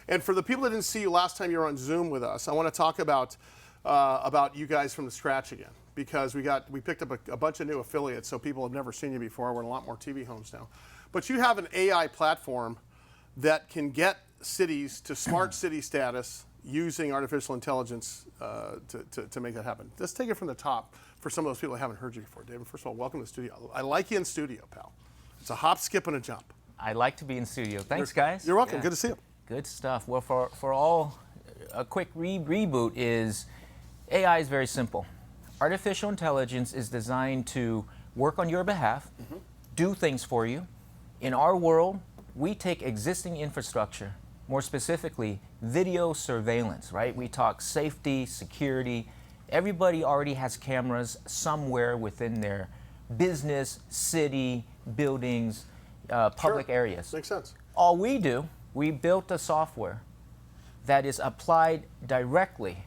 And for the people that didn't see you last time you were on Zoom with us, I want to talk about you guys from the scratch again, because we picked up a bunch of new affiliates, so people have never seen you before. We're in a lot more TV homes now. But you have an AI platform that can get cities to smart city status using artificial intelligence to make that happen. Let's take it from the top for some of those people that haven't heard you before. David, first of all, welcome to the studio. I like you in studio, pal. It's a hop, skip, and a jump. I like to be in studio. Thanks, guys. You're welcome. Yeah. Good to see you. Good stuff. Well, for all, a quick reboot is, AI is very simple. Artificial intelligence is designed to work on your behalf, do things for you. In our world, we take existing infrastructure, more specifically, video surveillance, right? We talk safety, security. Everybody already has cameras somewhere within their business, city, buildings, public areas. Makes sense. All we do, we built a software that is applied directly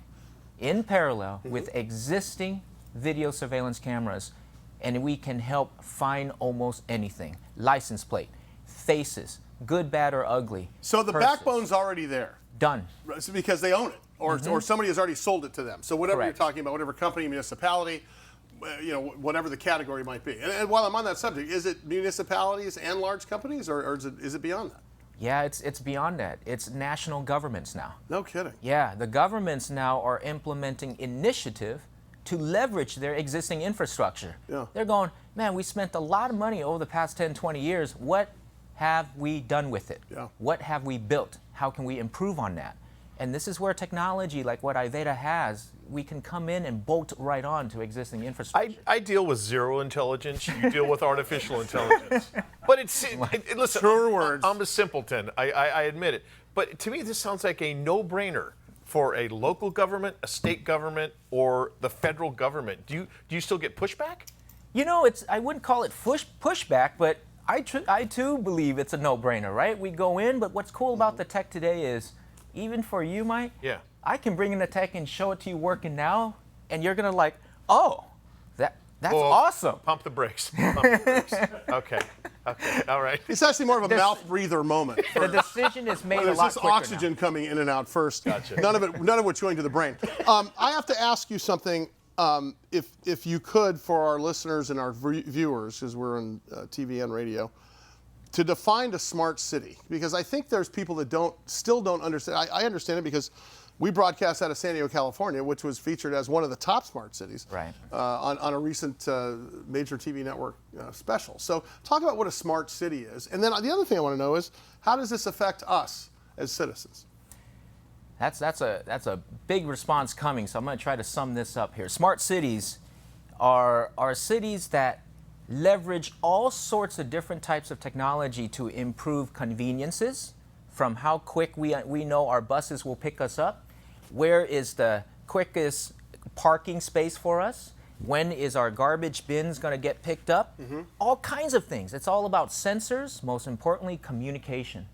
in parallel with existing video surveillance cameras, and we can help find almost anything. License plate, faces, good, bad, or ugly. So the backbone's already there. Done. Because they own it, or somebody has already sold it to them. So whatever Correct. you're talking about, whatever company, municipality, whatever the category might be. And while I'm on that subject, is it municipalities and large companies, or is it beyond that? Yeah, it's beyond that. It's national governments now. No kidding. Yeah, the governments now are implementing initiative to leverage their existing infrastructure. Yeah. They're going, man, we spent a lot of money over the past 10, 20 years. What have we done with it? Yeah. What have we built? How can we improve on that? And this is where technology like what Iveda has, we can come in and bolt right on to existing infrastructure. I deal with zero intelligence. You deal with artificial intelligence. But listen, truer words. I'm a simpleton. I admit it. But to me, this sounds like a no-brainer for a local government, a state government, or the federal government. Do you still get pushback? You know, I wouldn't call it pushback, but I too believe it's a no-brainer, right? We go in, but what's cool about the tech today is, even for you, Mike, yeah, I can bring in the tech and show it to you working now, and you're gonna like, oh, that's awesome. Pump the brakes. Pump the brakes. Okay, all right. It's actually more of a mouth breather moment. The decision is made a There's lot just quicker oxygen now. coming in and out first. Gotcha. None of which going to the brain. I have to ask you something, if you could, for our listeners and our viewers, because we're on TV and radio, to define a smart city, because I think there's people that still don't understand. I understand it because we broadcast out of San Diego, California, which was featured as one of the top smart cities right. on a recent major TV network special. So talk about what a smart city is. And then the other thing I want to know is, how does this affect us as citizens? That's a big response coming, so I'm going to try to sum this up here. Smart cities are cities that leverage all sorts of different types of technology to improve conveniences, from how quick we know our buses will pick us up, where is the quickest parking space for us, when is our garbage bins going to get picked up, all kinds of things. It's all about sensors, most importantly, communication.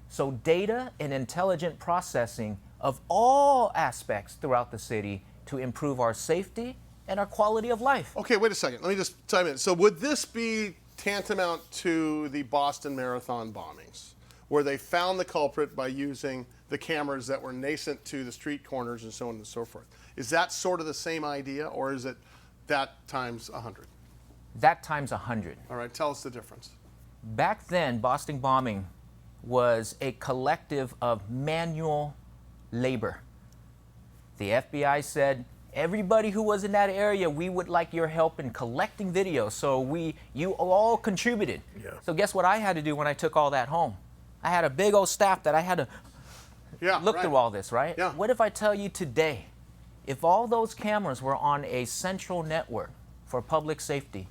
So data and intelligent processing of all aspects throughout the city to improve our safety and our quality of life. Okay, wait a second. Let me just chime in. So would this be tantamount to the Boston Marathon bombings, where they found the culprit by using the cameras that were nascent to the street corners and so on and so forth? Is that sort of the same idea, or is it that times 100? That times 100. All right, tell us the difference. Back then, Boston bombing was a collective of manual labor. The FBI said, everybody who was in that area, we would like your help in collecting video. So you all contributed. Yeah. So guess what I had to do when I took all that home? I had a big old staff that I had to look through all this, right? Yeah. What if I tell you today, if all those cameras were on a central network for public safety,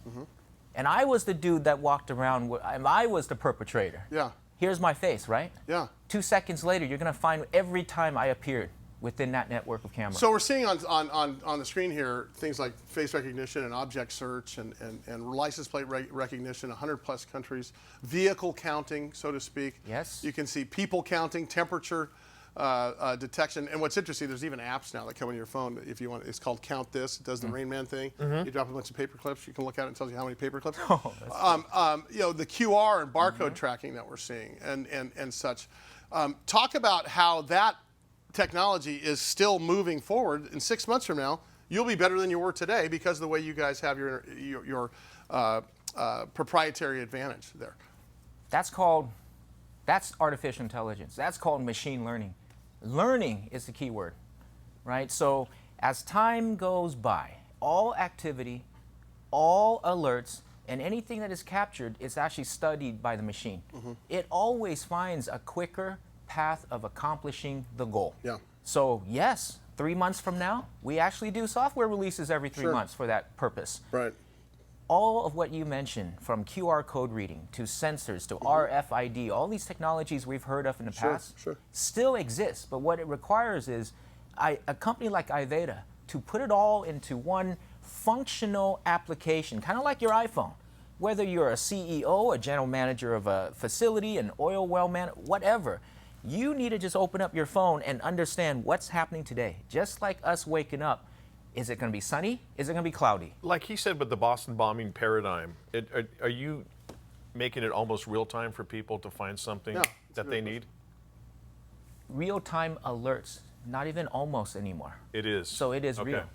and I was the dude that walked around, and I was the perpetrator. Yeah. Here's my face, right? Yeah. 2 seconds later, you're going to find every time I appeared within that network of cameras. So we're seeing on the screen here things like face recognition and object search and license plate recognition, 100+ countries, vehicle counting, so to speak. Yes. You can see people counting, temperature detection. And what's interesting, there's even apps now that come on your phone if you want. It's called Count This. It does the Rain Man thing. You drop a bunch of paper clips. You can look at it and it tells you how many paper clips. Oh, that's the QR and barcode tracking that we're seeing and such. Talk about how that technology is still moving forward. In 6 months from now, you'll be better than you were today because of the way you guys have your proprietary advantage there. That's artificial intelligence. That's called machine learning. Learning is the key word, right? So as time goes by, all activity, all alerts, and anything that is captured is actually studied by the machine. It always finds a quicker path of accomplishing the goal. Yeah. So yes, 3 months from now, we actually do software releases every 3 months for that purpose. Right. All of what you mentioned, from QR code reading to sensors to RFID, all these technologies we've heard of in the past still exist. But what it requires is a company like Iveda to put it all into one functional application, kind of like your iPhone. Whether you're a CEO, a general manager of a facility, an oil well man, whatever, you need to just open up your phone and understand what's happening today. Just like us waking up. Is it going to be sunny? Is it going to be cloudy? Like he said with the Boston bombing paradigm, are you making it almost real time for people to find something that they need? Real-time alerts, not even almost anymore. It is. So it is real.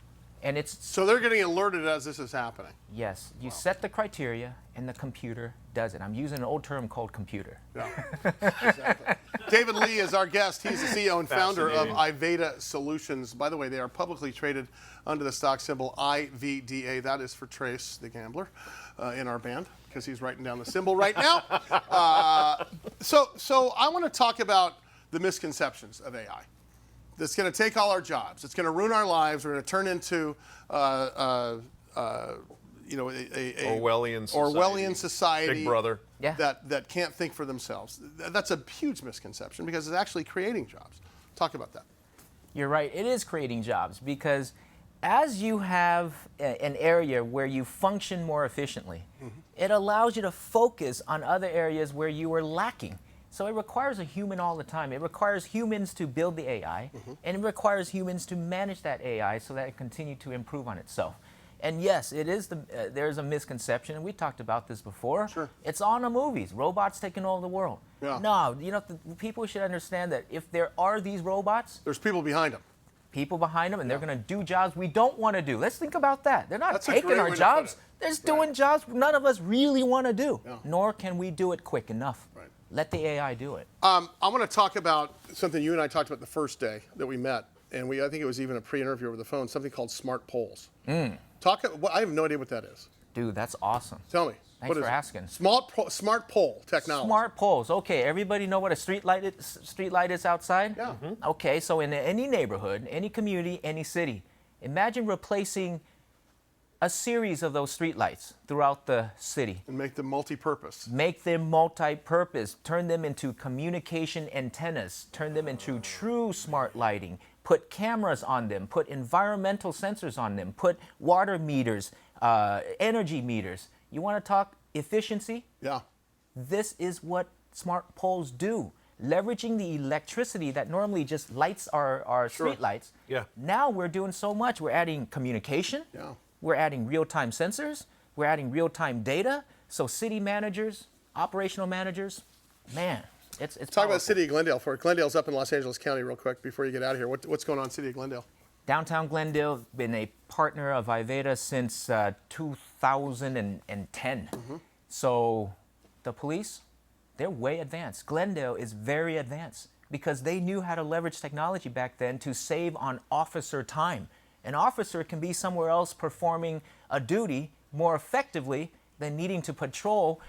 And it's, So they're getting alerted as this is happening. yes, you set the criteria and the computer does it. I'm using an old term called computer. Yeah, exactly. David Lee is our guest. He's the CEO and founder of Iveda Solutions. By the way, they are publicly traded under the stock symbol IVDA. That is for Trace, the gambler, in our band, because he's writing down the symbol right now. So I want to talk about the misconceptions of AI. That's going to take all our jobs. It's going to ruin our lives. We're going to turn into Orwellian society. Big Brother. Yeah. That can't think for themselves. That's a huge misconception because it's actually creating jobs. Talk about that. You're right, it is creating jobs because as you have an area where you function more efficiently, it allows you to focus on other areas where you are lacking. So it requires a human all the time. It requires humans to build the AI, and it requires humans to manage that AI so that it continue to improve on itself. And yes, it is there's a misconception, and we talked about this before. Sure. It's on the movies, robots taking over the world. Yeah. No, the people should understand that if there are these robots, There's people behind them. people behind them, and they're going to do jobs we don't want to do. Let's think about that. They're not That's a taking great our way to put jobs. it. They're just doing jobs none of us really want to do, Yeah. nor can we do it quick enough. Right. Let the AI do it. I want to talk about something you and I talked about the first day that we met, and I think it was even a pre-interview over the phone. Something called smart polls. I have no idea what that is. Dude, that's awesome. Tell me. Thanks what is for it? asking. Smart poll technology. Smart poles. Okay, everybody know what a street light is outside? Yeah. Okay, so in any neighborhood, any community, any city, imagine replacing a series of those street lights throughout the city. And make them multi-purpose. Make them multi-purpose, turn them into communication antennas, turn them into true smart lighting, put cameras on them, put environmental sensors on them, put water meters, energy meters. You want to talk efficiency? Yeah. This is what smart poles do. Leveraging the electricity that normally just lights our street lights. Yeah. Now we're doing so much. We're adding communication. Yeah. We're adding real-time sensors. We're adding real-time data. So city managers, operational managers, man, it's Talk about powerful. the city of Glendale for it. Glendale's up in Los Angeles County real quick before you get out of here. What's going on in the city of Glendale? Downtown Glendale, been a partner of Iveda since 2010. So the police, they're way advanced. Glendale is very advanced because they knew how to leverage technology back then to save on officer time. An officer can be somewhere else performing a duty more effectively than needing to patrol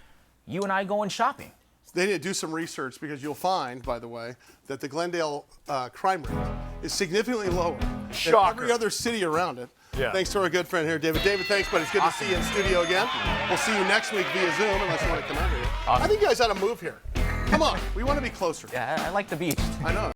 you and I going shopping. They need to do some research because you'll find, by the way, that the Glendale crime rate is significantly lower than every other city around it. Yeah. Thanks to our good friend here, David. David, thanks, but it's good to see you in studio again. We'll see you next week via Zoom, unless you want to come out here. I think you guys ought to move here. Come on, we want to be closer. Yeah, I like the beach. I know.